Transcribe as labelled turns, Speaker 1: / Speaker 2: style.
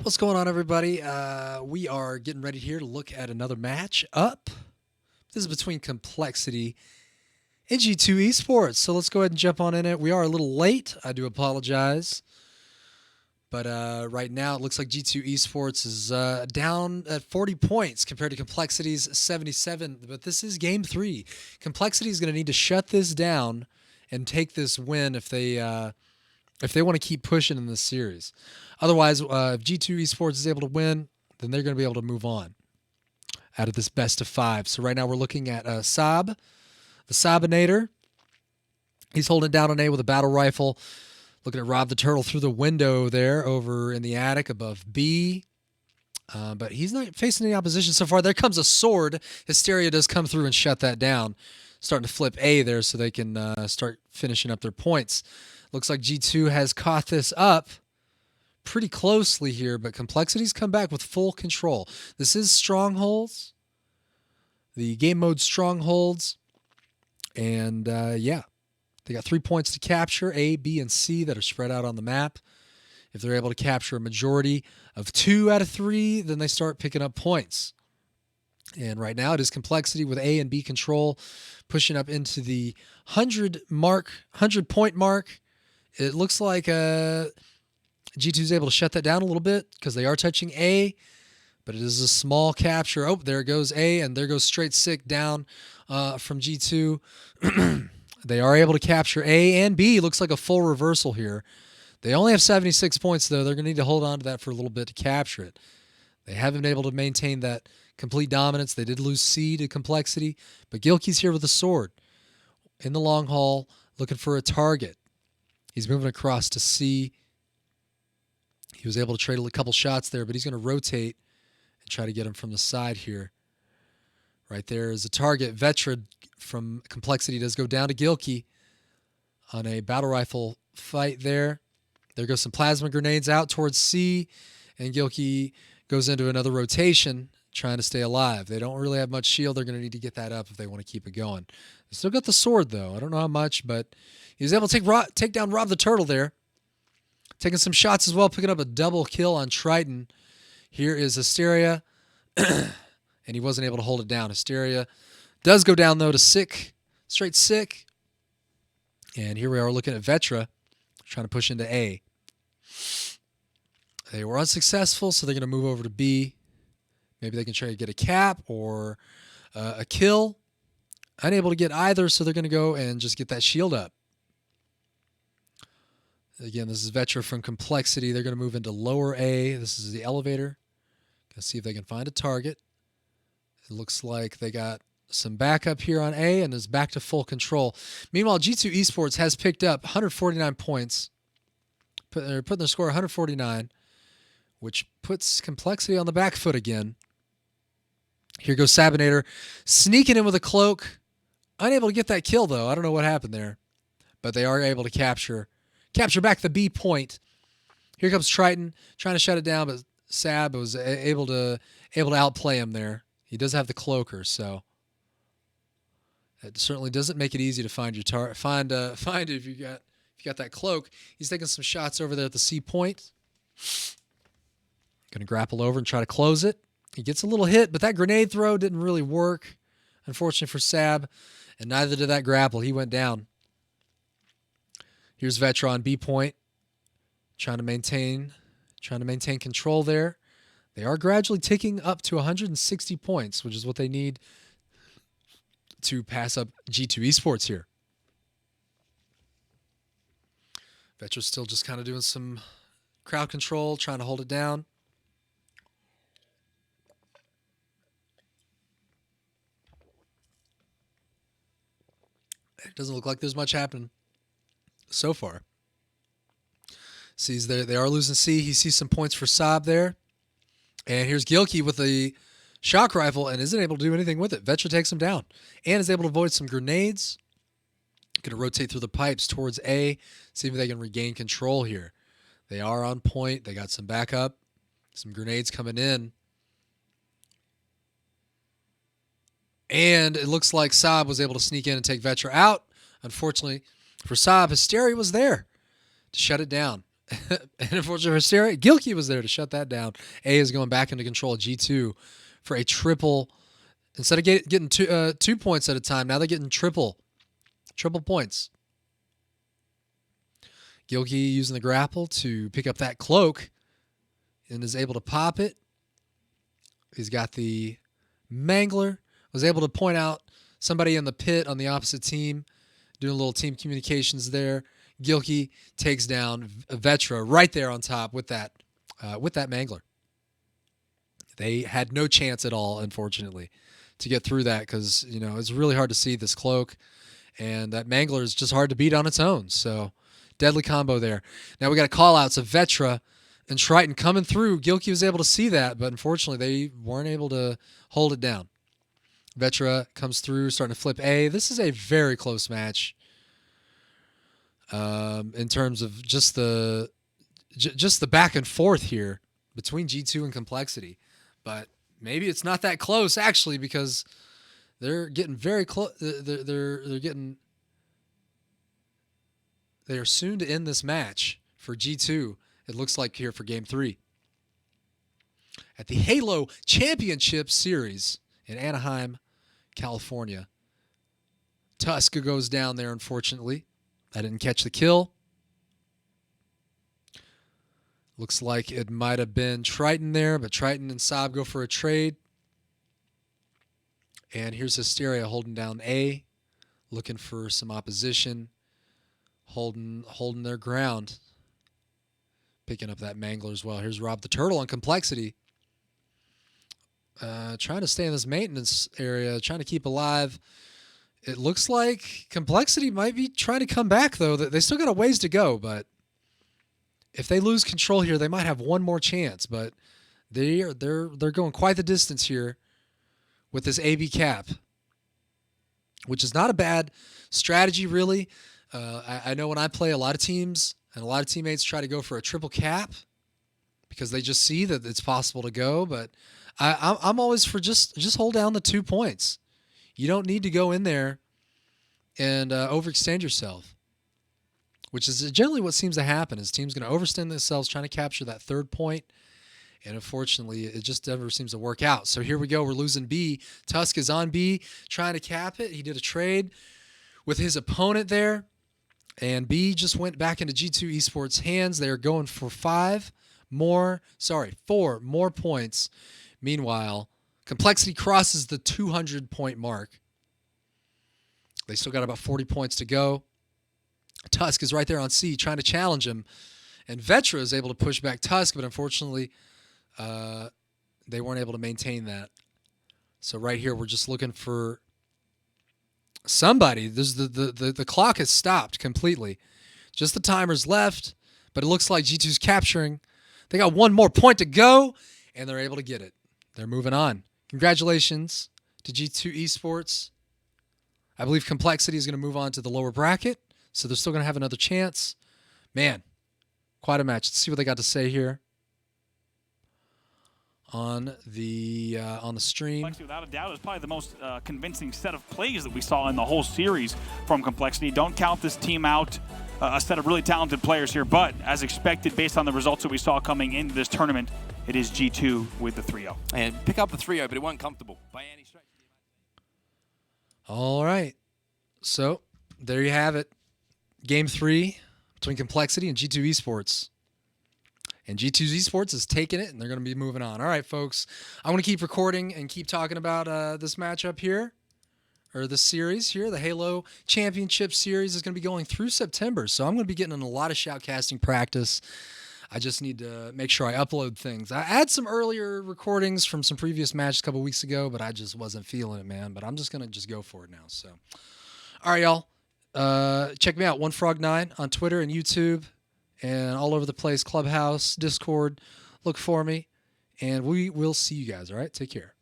Speaker 1: What's going on, everybody? We are getting ready here to look at another match up. This is between Complexity and G2 Esports. So let's go ahead and jump on in it. We are a little late. I do apologize. But right now, it looks like G2 Esports is down at 40 points compared to Complexity's 77. But this is game 3. Complexity is going to need to shut this down and take this win if they want to keep pushing in this series. Otherwise, if G2 Esports is able to win, then they're going to be able to move on out of this best of 5. So right now we're looking at Saab, the Sabinator. He's holding down an A with a battle rifle. Looking at Rob the Turtle through the window there over in the attic above B. But he's not facing any opposition so far. There comes a sword. Hysteria does come through and shut that down. Starting to flip A there so they can start finishing up their points. Looks like G2 has caught this up pretty closely here, but Complexity's come back with full control. This is Strongholds, the game mode Strongholds, and yeah, they got 3 points to capture, A, B, and C, that are spread out on the map. If they're able to capture a majority of 2 out of 3, then they start picking up points. And right now it is Complexity with A and B control, pushing up into the 100 point mark. It looks like G2 is able to shut that down a little bit because they are touching A, but it is a small capture. Oh, there goes A, and there goes straight sick down from G2. They are able to capture A and B. Looks like a full reversal here. They only have 76 points, though. They're going to need to hold on to that for a little bit to capture it. They haven't been able to maintain that complete dominance. They did lose C to Complexity, but Gilkey's here with a sword in the long haul looking for a target. He's moving across to C. He was able to trade a couple shots there, but he's going to rotate and try to get him from the side here. Right there is a target. Vetra from Complexity does go down to Gilkey on a battle rifle fight there. There goes some plasma grenades out towards C, and Gilkey goes into another rotation trying to stay alive. They don't really have much shield. They're going to need to get that up if they want to keep it going. They still got the sword, though. I don't know how much, but he was able to take down Rob the Turtle there. Taking some shots as well, picking up a double kill on Triton. Here is Hysteria, and he wasn't able to hold it down. Hysteria does go down, though, to sick, straight sick. And here we are looking at Vetra, trying to push into A. They were unsuccessful, so they're going to move over to B. Maybe they can try to get a cap or a kill. Unable to get either, so they're going to go and just get that shield up. Again, this is Vetra from Complexity. They're going to move into lower A. This is the elevator. Going to see if they can find a target. It looks like they got some backup here on A and is back to full control. Meanwhile, G2 Esports has picked up 149 points. They're putting their score 149, which puts Complexity on the back foot again. Here goes Sabinator, sneaking in with a cloak. Unable to get that kill, though. I don't know what happened there. But they are able to capture back the B point. Here comes Triton, trying to shut it down, but Sab was able to outplay him there. He does have the cloaker, so it certainly doesn't make it easy to find your find it if you got that cloak. He's taking some shots over there at the C point. Going to grapple over and try to close it. He gets a little hit, but that grenade throw didn't really work, unfortunately for Sab, and neither did that grapple. He went down. Here's Vetra on B point, trying to maintain control there. They are gradually ticking up to 160 points, which is what they need to pass up G2 Esports here. Vetra's still just kind of doing some crowd control, trying to hold it down. It doesn't look like there's much happening so far. Sees they are losing C. He sees some points for Saab there. And here's Gilkey with the shock rifle and isn't able to do anything with it. Vetra takes him down and is able to avoid some grenades. Going to rotate through the pipes towards A, see if they can regain control here. They are on point. They got some backup, some grenades coming in. And it looks like Saab was able to sneak in and take Vetra out. Unfortunately for Saab, Hysteria was there to shut it down. And unfortunately for Hysteria, Gilkey was there to shut that down. A is going back into control of G2 for a triple. Instead of getting 2 points at a time, now they're getting triple points. Gilkey using the grapple to pick up that cloak and is able to pop it. He's got the Mangler. Was able to point out somebody in the pit on the opposite team, doing a little team communications there. Gilkey takes down Vetra right there on top with that Mangler. They had no chance at all, unfortunately, to get through that because, you know, it's really hard to see this cloak, and that Mangler is just hard to beat on its own. So, deadly combo there. Now we got a call-outs of Vetra and Triton coming through. Gilkey was able to see that, but unfortunately they weren't able to hold it down. Vetra comes through, starting to flip A. This is a very close match in terms of just the back and forth here between G2 and Complexity. But maybe it's not that close, actually, because they're getting very close. They are soon to end this match for G2, it looks like, here for Game 3. At the Halo Championship Series in Anaheim, California. Tusk goes down there, unfortunately. I didn't catch the kill. Looks like it might have been Triton there, but Triton and Saab go for a trade. And here's Hysteria holding down A, looking for some opposition, holding their ground. Picking up that Mangler as well. Here's Rob the Turtle on Complexity. Trying to stay in this maintenance area, trying to keep alive. It looks like Complexity might be trying to come back, though. They still got a ways to go, but if they lose control here, they might have one more chance. But they're going quite the distance here with this AB cap, which is not a bad strategy, really. I know when I play, a lot of teams and a lot of teammates try to go for a triple cap because they just see that it's possible to go. But I'm always for just hold down the 2 points. You don't need to go in there and overextend yourself, which is generally what seems to happen. Is teams going to overextend themselves trying to capture that 3rd point, and unfortunately, it just never seems to work out. So here we go. We're losing B. Tusk is on B, trying to cap it. He did a trade with his opponent there, and B just went back into G2 Esports' hands. They're going for 4 more points. Meanwhile, Complexity crosses the 200-point mark. They still got about 40 points to go. Tusk is right there on C trying to challenge him. And Vetra is able to push back Tusk, but unfortunately, they weren't able to maintain that. So right here, we're just looking for somebody. There's the clock has stopped completely. Just the timer's left, but it looks like G2's capturing. They got 1 more point to go, and they're able to get it. They're moving on. Congratulations to G2 Esports. I believe Complexity is going to move on to the lower bracket, so they're still going to have another chance. Man, quite a match. Let's see what they got to say here on the stream.
Speaker 2: Complexity, without a doubt, is probably the most convincing set of plays that we saw in the whole series from Complexity. Don't count this team out. A set of really talented players here, but as expected, based on the results that we saw coming into this tournament, it is G2 with the 3-0.
Speaker 3: And pick up the 3-0, but it wasn't comfortable by any stretch.
Speaker 1: All right. So there you have it. Game 3 between Complexity and G2 Esports. And G2 Esports is taking it, and they're going to be moving on. All right, folks. I want to keep recording and keep talking about this matchup here, or this series here. The Halo Championship Series is going to be going through September, so I'm going to be getting in a lot of shoutcasting practice. I just need to make sure I upload things. I had some earlier recordings from some previous matches a couple weeks ago, but I just wasn't feeling it, man. But I'm just going to just go for it now. So, all right, y'all. Check me out, OneFrog9 on Twitter and YouTube and all over the place, Clubhouse, Discord. Look for me, and we will see you guys, all right? Take care.